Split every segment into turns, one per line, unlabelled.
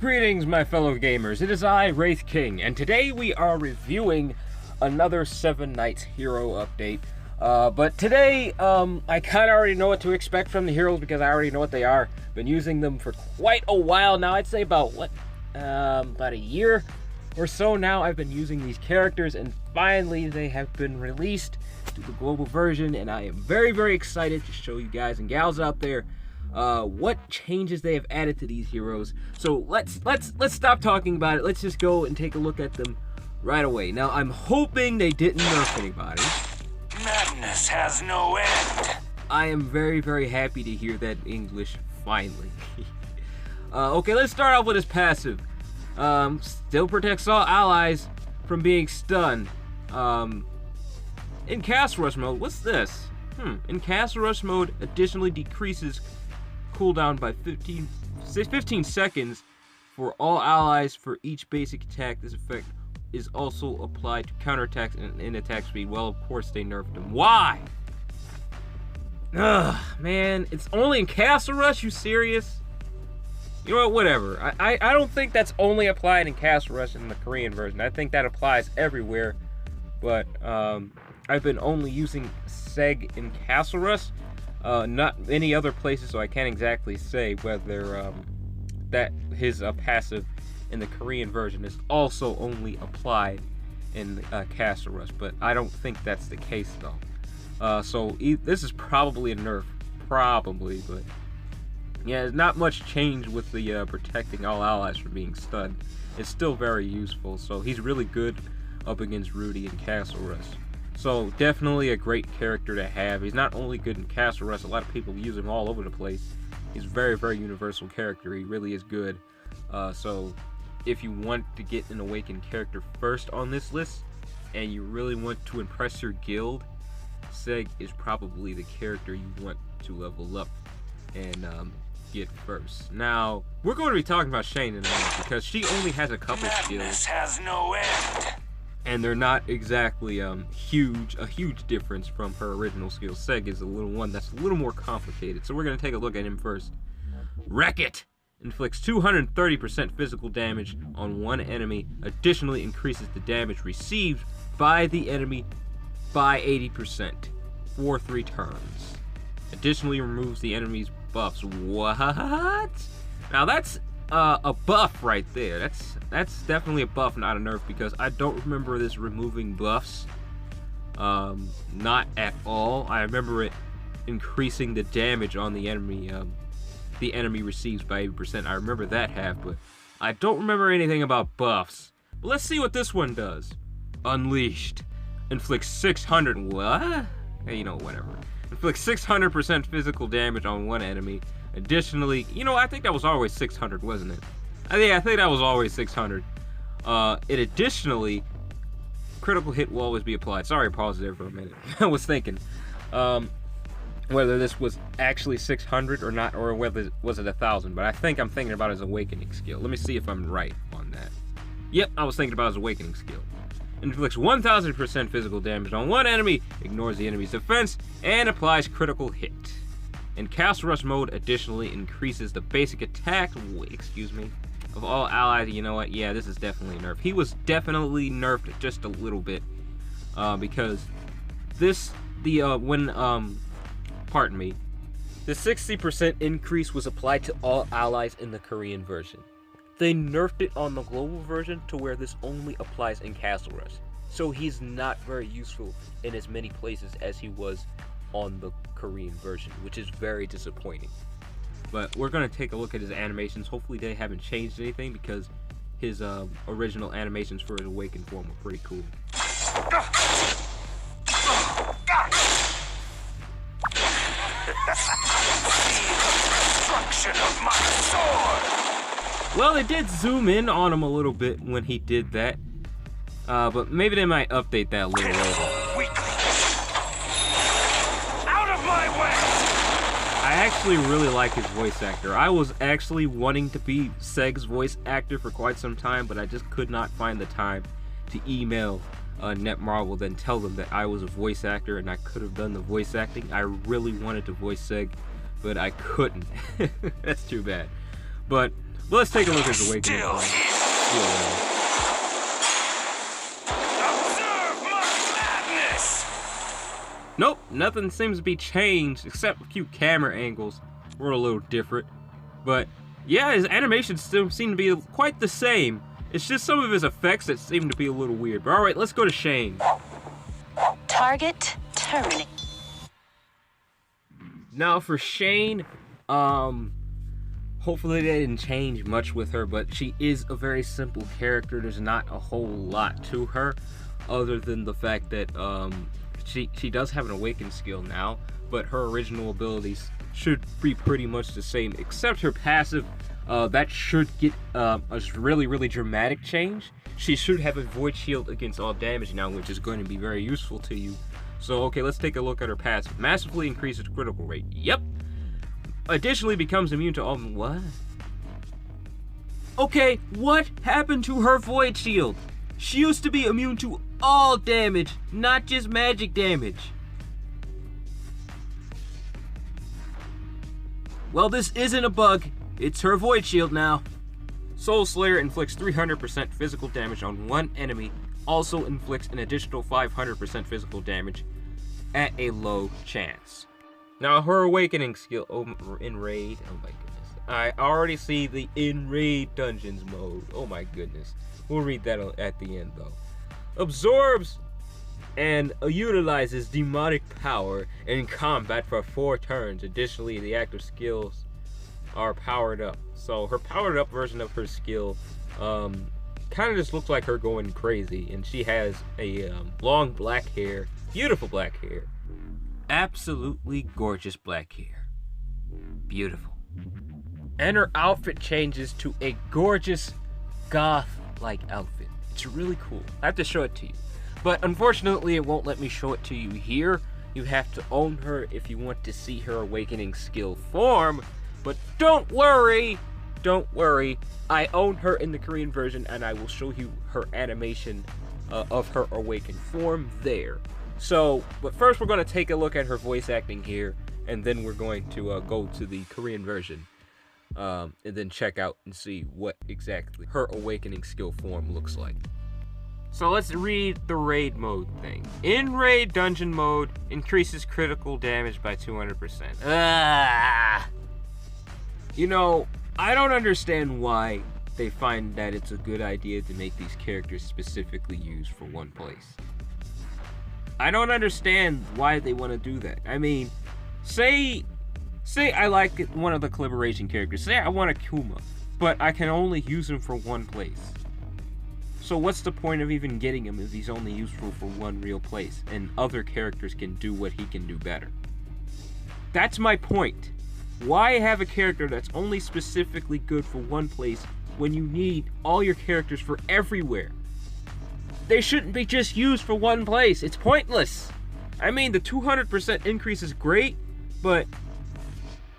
Greetings, my fellow gamers. It is I, Wraith King, and today we are reviewing another 7 Knights hero update. But today, I kind of already know what to expect from the heroes because I already know what they are. Been using them for quite a while now. I'd say about, about a year or so now I've been using these characters, and finally they have been released to the global version, and I am very, very excited to show you guys and gals out there what changes they have added to these heroes. So let's stop talking about it. Let's just go and take a look at them right away. Now I'm hoping they didn't nerf anybody.
Madness has no end.
I am very, very happy to hear that English finally. Okay, let's start off with his passive. Still protects all allies from being stunned. In Castle Rush mode, what's this? In Castle Rush mode, additionally decreases cooldown by 15 seconds for all allies for each basic attack. This effect is also applied to counterattacks and attack speed. Well, of course they nerfed them. Why? Ugh, man, it's only in Castle Rush? You serious? You know what, whatever. I don't think that's only applied in Castle Rush in the Korean version. I think that applies everywhere. But I've been only using Sieg in Castle Rush, not any other places, so I can't exactly say whether that his passive in the Korean version is also only applied in Castle Rush, but I don't think that's the case though. So this is probably a nerf, probably, but yeah, there's not much change with the protecting all allies from being stunned. It's still very useful, so he's really good up against Rudy in Castle Rush. So definitely a great character to have. He's not only good in Castle Rush, a lot of people use him all over the place. He's a very, very universal character. He really is good. So if you want to get an awakened character first on this list, and you really want to impress your guild, Sieg is probably the character you want to level up and get first. Now, we're going to be talking about Shane in a minute because she only has a couple skills.
Madness has no end.
And they're not exactly a huge difference from her original skills. Sieg is a little one that's a little more complicated. So we're going to take a look at him first. Wreck It! Inflicts 230% physical damage on one enemy. Additionally increases the damage received by the enemy by 80% for 3 turns. Additionally removes the enemy's buffs. What? Now that's a buff right there. That's definitely a buff, not a nerf, because I don't remember this removing buffs. Not at all. I remember it increasing the damage on the enemy receives by 80%. I remember that half, but I don't remember anything about buffs. But let's see what this one does. Unleashed. Inflicts 600. What? Hey, you know, whatever. Inflicts 600% physical damage on one enemy. Additionally, you know, I think that was always 600, wasn't it? I think that was always 600. It additionally, critical hit will always be applied. Sorry, I paused there for a minute. I was thinking whether this was actually 600 or not, or whether was it 1,000. But I think I'm thinking about his awakening skill. Let me see if I'm right on that. Yep, I was thinking about his awakening skill. Inflicts 1,000% physical damage on one enemy, ignores the enemy's defense, and applies critical hit. In Castle Rush mode, additionally increases the basic attack, of all allies. You know what? Yeah, this is definitely nerfed. He was definitely nerfed just a little bit, because pardon me, the 60% increase was applied to all allies in the Korean version. They nerfed it on the global version to where this only applies in Castle Rush. So he's not very useful in as many places as he was on the Korean version, which is very disappointing. But we're going to take a look at his animations. Hopefully they haven't changed anything, because his original animations for his awakened form were pretty cool.
Destruction of my sword.
Well, it did zoom in on him a little bit when he did that, but maybe they might update that a little later. I actually really like his voice actor. I was actually wanting to be Sieg's voice actor for quite some time, but I just could not find the time to email Netmarble, then tell them that I was a voice actor and I could have done the voice acting. I really wanted to voice Sieg, but I couldn't. That's too bad. But But let's take a look at his awakening.
Still here. Observe my madness.
Nope, nothing seems to be changed except a few camera angles were a little different. But yeah, his animations still seem to be quite the same. It's just some of his effects that seem to be a little weird. But alright, let's go to Shane.
Target terminate.
Now for Shane, hopefully they didn't change much with her, but she is a very simple character. There's not a whole lot to her, other than the fact that she does have an awaken skill now, but her original abilities should be pretty much the same, except her passive. That should get a really dramatic change. She should have a void shield against all damage now, which is going to be very useful to you. So okay, let's take a look at her passive. Massively increases critical rate. Yep. Additionally becomes immune to all... What? Okay, what happened to her void shield? She used to be immune to all damage, not just magic damage. Well, this isn't a bug. It's her void shield now. Soul Slayer inflicts 300% physical damage on one enemy. Also inflicts an additional 500% physical damage at a low chance. Now her awakening skill in raid. Oh my goodness. I already see the in raid dungeons mode. Oh my goodness. We'll read that at the end though. Absorbs and utilizes demonic power in combat for 4 turns. Additionally, the active skills are powered up. So her powered up version of her skill kind of just looks like her going crazy, and she has a long black hair, beautiful black hair, absolutely gorgeous black hair, beautiful, and her outfit changes to a gorgeous goth-like outfit. It's really cool. I have to show it to you, but unfortunately it won't let me show it to you here. You have to own her if you want to see her awakening skill form. But don't worry, I own her in the Korean version, and I will show you her animation of her awakened form there. So, but first we're going to take a look at her voice acting here, and then we're going to go to the Korean version, and then check out and see what exactly her awakening skill form looks like. So let's read the raid mode thing. In raid dungeon mode, increases critical damage by 200%. You know, I don't understand why they find that it's a good idea to make these characters specifically used for one place. I don't understand why they want to do that. I mean, say I like one of the collaboration characters. Say I want a Kuma, but I can only use him for one place. So what's the point of even getting him if he's only useful for one real place, and other characters can do what he can do better? That's my point. Why have a character that's only specifically good for one place when you need all your characters for everywhere? They shouldn't be just used for one place. It's pointless. I mean, the 200% increase is great, but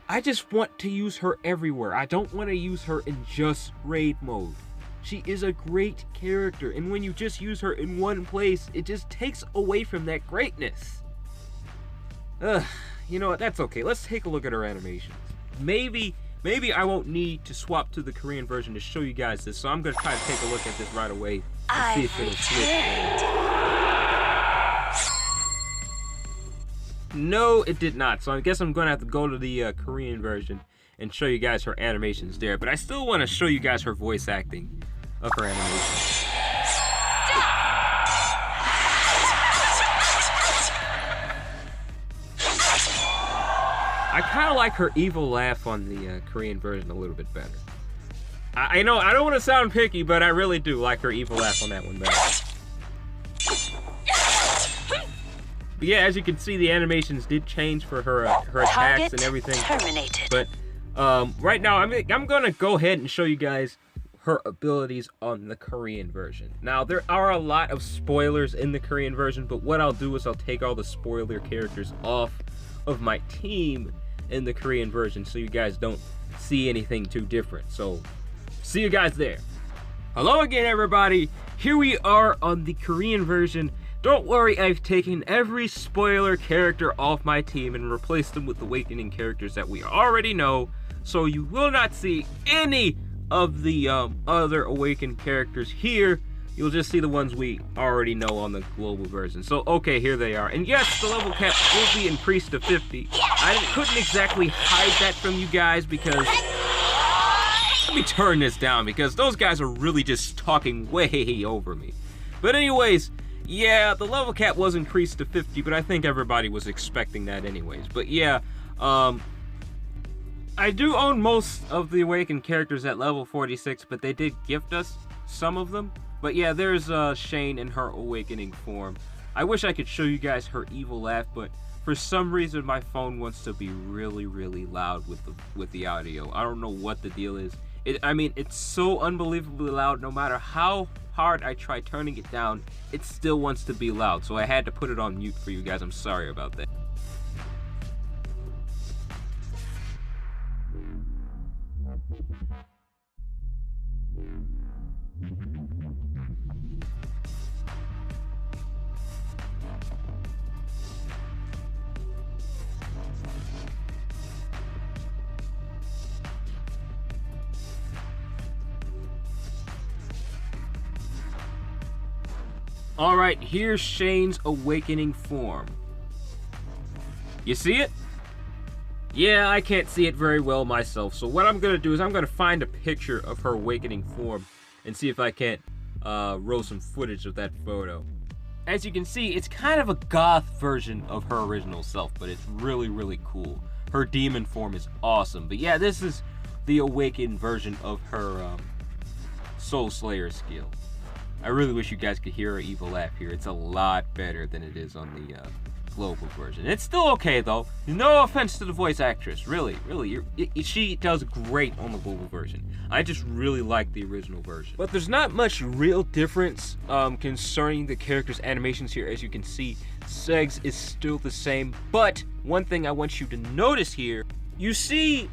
I just want to use her everywhere. I don't want to use her in just raid mode. She is a great character, and when you just use her in one place, it just takes away from that greatness. Ugh. You know what, that's okay. Let's take a look at her animations. Maybe I won't need to swap to the Korean version to show you guys this, so I'm going to try to take a look at this right away and see if it'll switch. No, it did not, so I guess I'm going to have to go to the Korean version and show you guys her animations there, but I still want to show you guys her voice acting of her animations. I kind of like her evil laugh on the Korean version a little bit better. I know, I don't want to sound picky, but I really do like her evil laugh on that one better. But yeah, as you can see, the animations did change for her attacks and everything.
Terminated.
But right now, I'm going to go ahead and show you guys her abilities on the Korean version. Now, there are a lot of spoilers in the Korean version, but what I'll do is I'll take all the spoiler characters off of my team in the Korean version so you guys don't see anything too different. So see you guys there. Hello again, everybody. Here we are on the Korean version. Don't worry, I've taken every spoiler character off my team and replaced them with awakening characters that we already know, so you will not see any of the other awakened characters here, you'll just see the ones we already know on the global version. So, okay, here they are. And yes, the level cap will be increased to 50. I couldn't exactly hide that from you guys because... Let me turn this down because those guys are really just talking way over me. But anyways, yeah, the level cap was increased to 50, but I think everybody was expecting that anyways. But yeah, I do own most of the awakened characters at level 46, but they did gift us some of them. But yeah, there's Shane in her awakening form. I wish I could show you guys her evil laugh, but for some reason my phone wants to be really, really loud with the audio. I don't know what the deal is. I mean, it's so unbelievably loud. No matter how hard I try turning it down, it still wants to be loud. So I had to put it on mute for you guys. I'm sorry about that. Alright, here's Shane's awakening form. You see it? Yeah, I can't see it very well myself, so what I'm gonna do is I'm gonna find a picture of her awakening form and see if I can't roll some footage of that photo. As you can see, it's kind of a goth version of her original self, but it's really, really cool. Her demon form is awesome, but yeah, this is the awakened version of her Soul Slayer skill. I really wish you guys could hear her evil laugh here. It's a lot better than it is on the global version. It's still okay though. No offense to the voice actress, really. She does great on the global version. I just really like the original version. But there's not much real difference concerning the character's animations here. As you can see, Sieg's is still the same. But one thing I want you to notice here, you see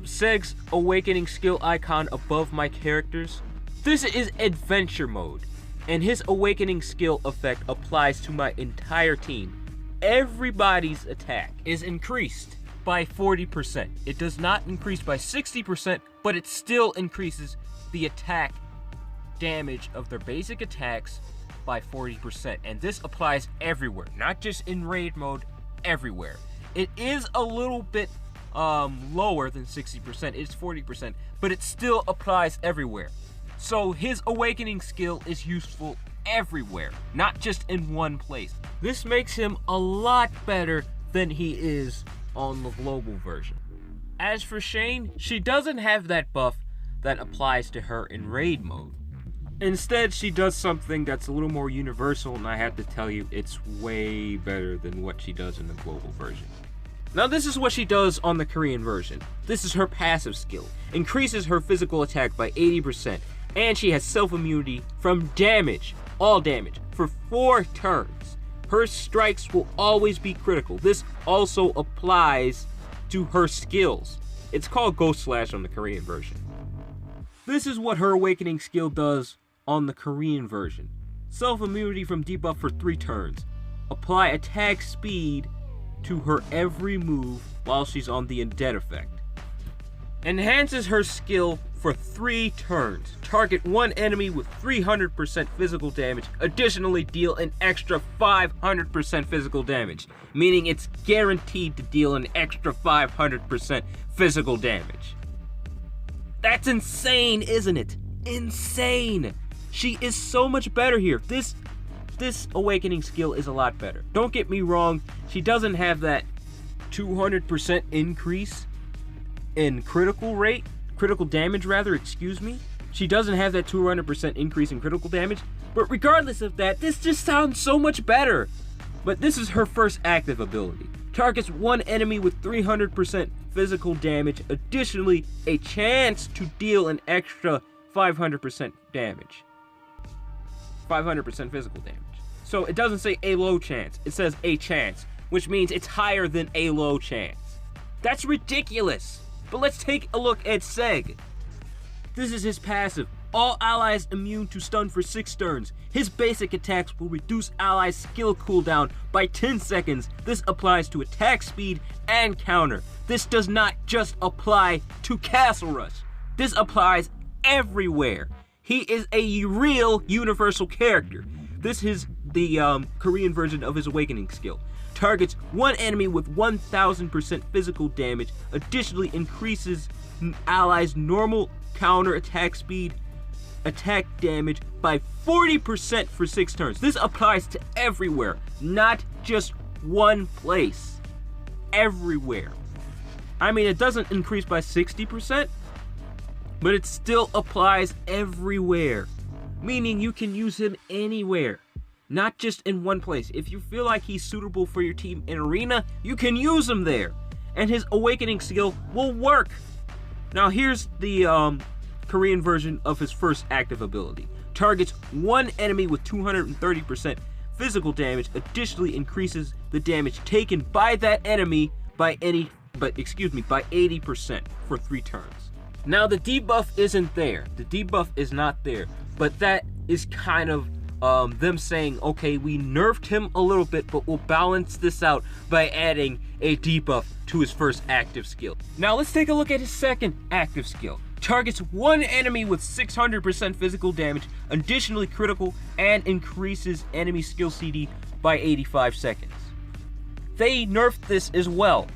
Sieg's awakening skill icon above my characters. This is adventure mode, and his awakening skill effect applies to my entire team. Everybody's attack is increased by 40%. It does not increase by 60%, but it still increases the attack damage of their basic attacks by 40%. And this applies everywhere, not just in raid mode, everywhere. It is a little bit lower than 60%, it's 40%, but it still applies everywhere. So his awakening skill is useful everywhere, not just in one place. This makes him a lot better than he is on the global version. As for Shane, she doesn't have that buff that applies to her in raid mode. Instead, she does something that's a little more universal, and I have to tell you, it's way better than what she does in the global version. Now this is what she does on the Korean version. This is her passive skill. Increases her physical attack by 80%. And she has self-immunity from damage, all damage, for 4 turns. Her strikes will always be critical. This also applies to her skills. It's called Ghost Slash on the Korean version. This is what her awakening skill does on the Korean version. Self-immunity from debuff for 3 turns. Apply attack speed to her every move while she's on the Undead effect. Enhances her skill for 3 turns. Target one enemy with 300% physical damage. Additionally, deal an extra 500% physical damage. Meaning it's guaranteed to deal an extra 500% physical damage. That's insane, isn't it? Insane! She is so much better here. This awakening skill is a lot better. Don't get me wrong, she doesn't have that 200% increase in critical damage, excuse me. She doesn't have that 200% increase in critical damage, but regardless of that, this just sounds so much better. But this is her first active ability. Targets one enemy with 300% physical damage. Additionally, a chance to deal an extra 500% damage. 500% physical damage. So it doesn't say a low chance, it says a chance, which means it's higher than a low chance. That's ridiculous. But let's take a look at Sieg. This is his passive. All allies immune to stun for 6 turns. His basic attacks will reduce allies' skill cooldown by 10 seconds. This applies to attack speed and counter. This does not just apply to Castle Rush. This applies everywhere. He is a real universal character. This is the Korean version of his awakening skill. Targets one enemy with 1000% physical damage, additionally increases allies' normal counter attack speed, attack damage by 40% for 6 turns. This applies to everywhere, not just one place. Everywhere. I mean, it doesn't increase by 60%, but it still applies everywhere. Meaning you can use him anywhere, not just in one place. If you feel like he's suitable for your team in arena, you can use him there, and his awakening skill will work. Now here's the Korean version of his first active ability. Targets one enemy with 230% physical damage, additionally increases the damage taken by that enemy by 80% for 3 turns. Now the debuff isn't there. The debuff is not there, but that is kind of them saying, okay, we nerfed him a little bit, but we'll balance this out by adding a debuff to his first active skill. Now let's take a look at his second active skill. Targets one enemy with 600% physical damage, additionally critical, and increases enemy skill CD by 85 seconds. They nerfed this as well.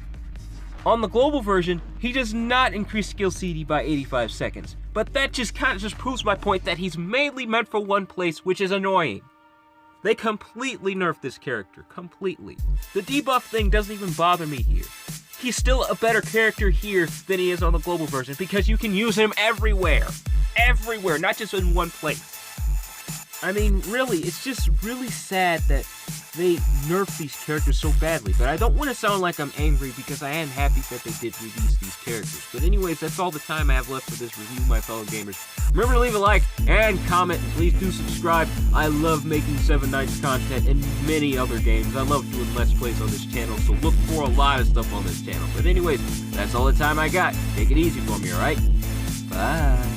On the global version, he does not increase skill CD by 85 seconds, but that just kind of proves my point that he's mainly meant for one place, which is annoying. They completely nerfed this character, completely. The debuff thing doesn't even bother me here. He's still a better character here than he is on the global version because you can use him everywhere. Everywhere, not just in one place. I mean, really, it's just really sad that they nerfed these characters so badly. But I don't want to sound like I'm angry because I am happy that they did release these characters. But anyways, that's all the time I have left for this review, my fellow gamers. Remember to leave a like and comment, and please do subscribe. I love making 7 Knights content and many other games. I love doing Let's Plays on this channel, so look for a lot of stuff on this channel. But anyways, that's all the time I got. Take it easy for me, alright? Bye.